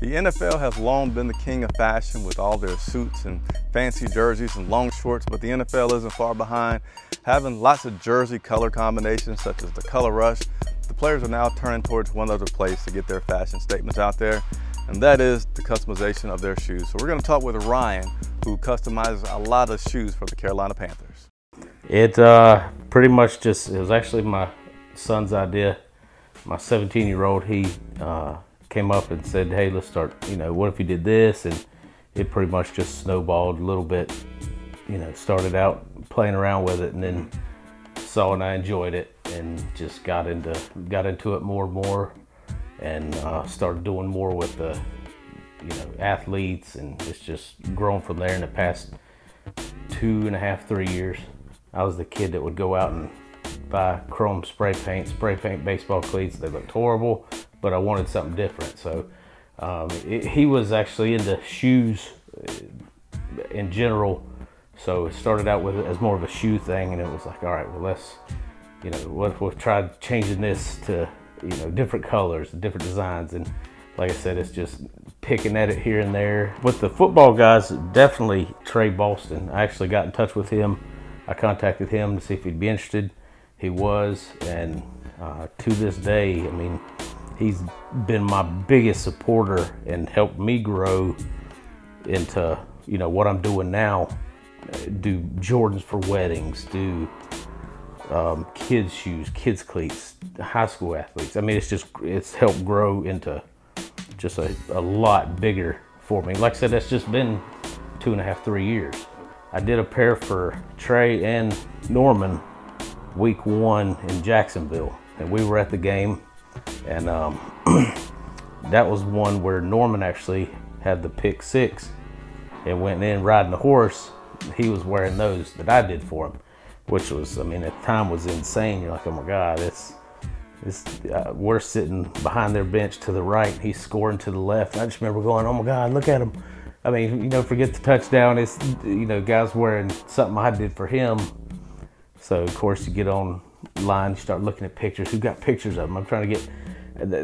The NFL has long been the king of fashion with all their suits and fancy jerseys and long shorts, but the NFL isn't far behind, having lots of jersey color combinations such as the color rush. The players are now turning towards one other place to get their fashion statements out there, and that is the customization of their shoes. So we're going to talk with Ryan, who customizes a lot of shoes for the Carolina Panthers. It pretty much it was actually my son's idea. My 17-year-old, he came up and said, hey, let's start, what if you did this? And it pretty much just snowballed a little bit, started out playing around with it and then saw and I enjoyed it and just got into it more and more and started doing more with the, athletes, and it's just grown from there in the past 2.5, 3 years. I was the kid that would go out and buy chrome spray paint baseball cleats. They looked horrible, but I wanted something different. So he was actually into shoes in general. So it started out with it as more of a shoe thing, and it was like, all right, well, let's, what if we tried changing this to, different colors, different designs. And like I said, it's just picking at it here and there. With the football guys, definitely Trey Boston. I actually got in touch with him. I contacted him to see if he'd be interested. He was, and to this day, I mean, he's been my biggest supporter and helped me grow into, what I'm doing now. Do Jordans for weddings, do kids shoes, kids cleats, high school athletes. I mean, it's helped grow into just a lot bigger for me. Like I said, that's just been 2.5, 3 years. I did a pair for Trey and Norman week 1 in Jacksonville, and we were at the game, and that was one where Norman actually had the pick 6 and went in riding the horse. He was wearing those that I did for him, which was, I mean, at the time was insane. You're like, oh my God, we're sitting behind their bench to the right, he's scoring to the left. And I just remember going, oh my God, look at him. I mean, forget the touchdown. It's, guys wearing something I did for him. So of course you get online, you start looking at pictures. Who got pictures of them? I'm trying to get,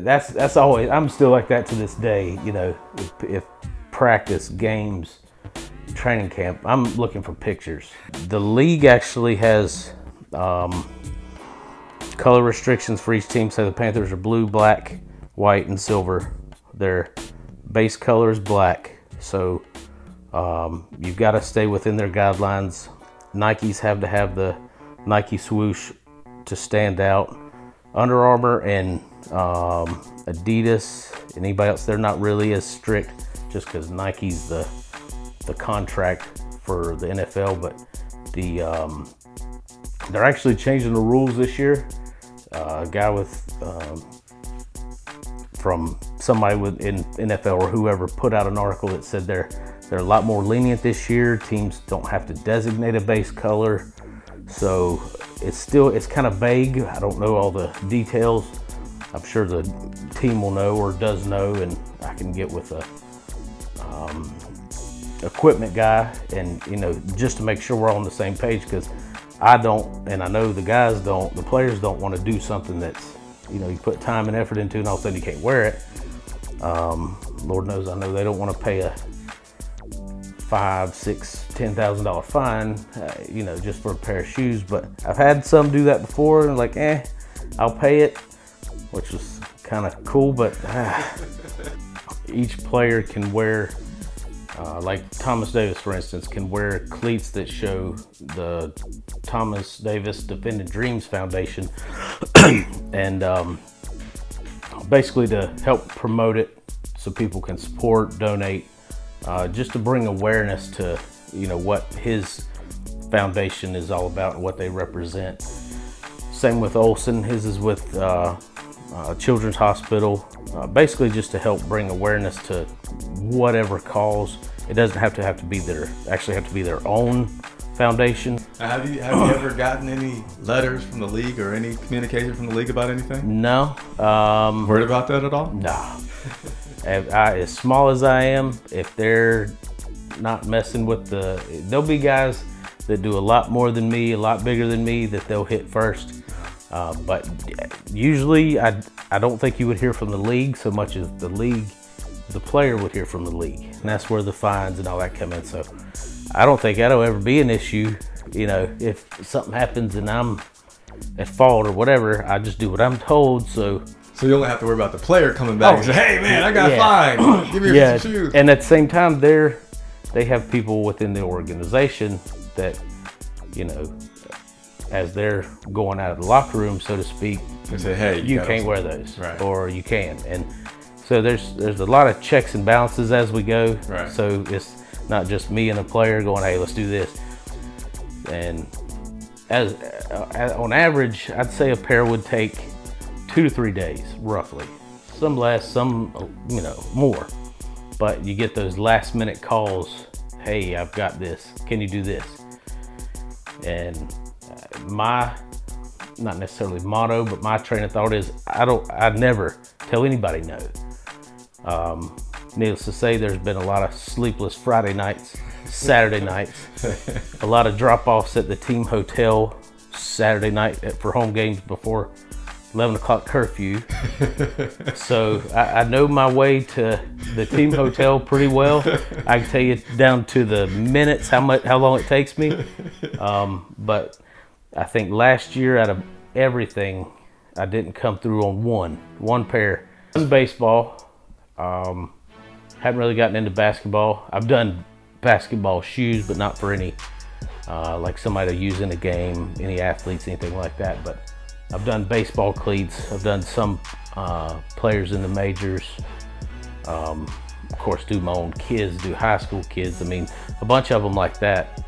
that's always, I'm still like that to this day. If practice, games, training camp, I'm looking for pictures. The league actually has color restrictions for each team. So the Panthers are blue, black, white, and silver. Their base color is black. So you've got to stay within their guidelines. Nikes have to have the Nike swoosh to stand out. Under Armour and Adidas and anybody else, they're not really as strict just because Nike's the contract for the NFL, but they're actually changing the rules this year. A guy from somebody in NFL or whoever put out an article that said they're a lot more lenient this year. Teams don't have to designate a base color. So it's kind of vague. I don't know all the details. I'm sure the team will know or does know, and I can get with a equipment guy and, just to make sure we're all on the same page, because I don't, and I know the guys don't, the players don't want to do something that's, you put time and effort into and all of a sudden you can't wear it. Lord knows I know they don't want to pay a $5,000, $6,000, $10,000 fine, just for a pair of shoes. But I've had some do that before and like, I'll pay it, which was kind of cool. But each player can wear, like Thomas Davis, for instance, can wear cleats that show the Thomas Davis Defended Dreams Foundation, and basically to help promote it so people can support, donate, just to bring awareness to, what his foundation is all about and what they represent. Same with Olsen, his is with Children's Hospital, basically just to help bring awareness to whatever cause. It doesn't have to be their own foundation. Have you ever gotten any letters from the league or any communication from the league about anything? No. Worried about that at all? No. As small as I am, if they're not messing with there'll be guys that do a lot more than me, a lot bigger than me, that they'll hit first. But usually I don't think you would hear from the league so much as the league the player would hear from the league, and that's where the fines and all that come in. So I don't think that'll ever be an issue. You know, if something happens and I'm at fault or whatever, I just do what I'm told. So you don't have to worry about the player coming back and say, hey man, I got fined. Give me some shoes. And at the same time, they have people within the organization that, you know, as they're going out of the locker room, so to speak, they say, hey, you can't wear those, right, or you can. And so there's a lot of checks and balances as we go. Right. So it's not just me and a player going, hey, let's do this. And as on average, I'd say a pair would take 2 to 3 days, roughly. Some less, some, you know, more. But you get those last minute calls, hey, I've got this, can you do this? And my, not necessarily motto, but my train of thought is, I never tell anybody no. Needless to say, there's been a lot of sleepless Friday nights, Saturday nights, a lot of drop-offs at the team hotel Saturday night for home games before 11 o'clock curfew. So I know my way to the team hotel pretty well. I can tell you down to the minutes how long it takes me. But I think last year, out of everything, I didn't come through on one pair. Baseball. Haven't really gotten into basketball. I've done basketball shoes, but not for any like somebody to use in a game, any athletes, anything like that. But I've done baseball cleats. I've done some players in the majors. Of course, do my own kids, do high school kids. I mean, a bunch of them like that.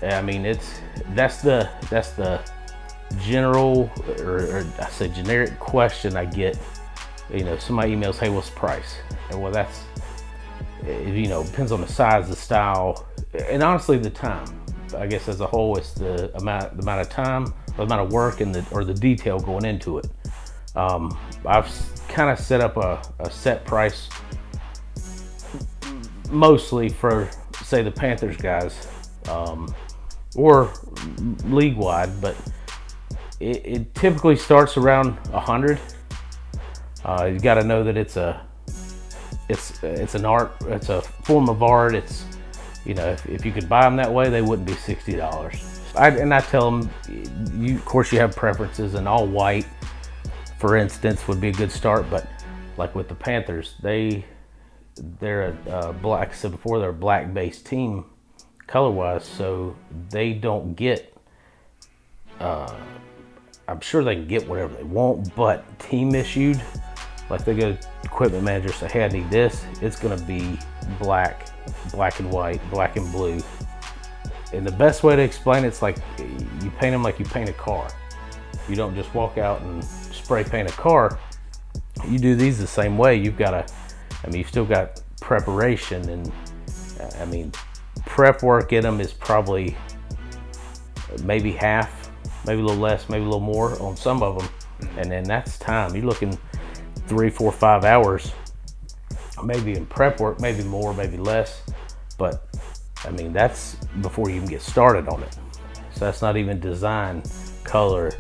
I mean, that's the general, or I say generic question I get. You know, somebody emails, hey, what's the price? And well, that's, you know, depends on the size, the style, and honestly the time. I guess as a whole, it's the amount of time, or the amount of work, and the detail going into it. I've kind of set up a set price, mostly for, say, the Panthers guys, or league-wide, but it typically starts around 100. You got to know that it's an art, it's a form of art. It's, you know, if you could buy them that way, they wouldn't be $60. And I tell them, of course you have preferences, and all white, for instance, would be a good start. But like with the Panthers, they're a black, like I said before, they're a black-based team color-wise, so they don't get, I'm sure they can get whatever they want, but team issued, like they go to equipment manager, say, hey, I need this, it's gonna be black, black and white, black and blue. And the best way to explain it's like you paint them like you paint a car. You don't just walk out and spray paint a car. You do these the same way. You've got to, I mean, you've still got preparation, and I mean, prep work in them is probably maybe half, maybe a little less, maybe a little more on some of them. And then that's time. You're looking 3, 4, 5 hours, maybe in prep work, maybe more, maybe less. But I mean, that's before you even get started on it. So that's not even design, color,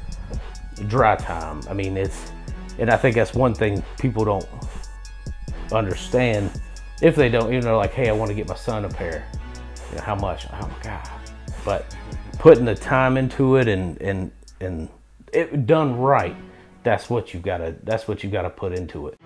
dry time. I mean, and I think that's one thing people don't understand. If they don't, you know, like, hey, I want to get my son a pair. You know, how much? Oh my God. But putting the time into it and it done right, that's what you've got to put into it.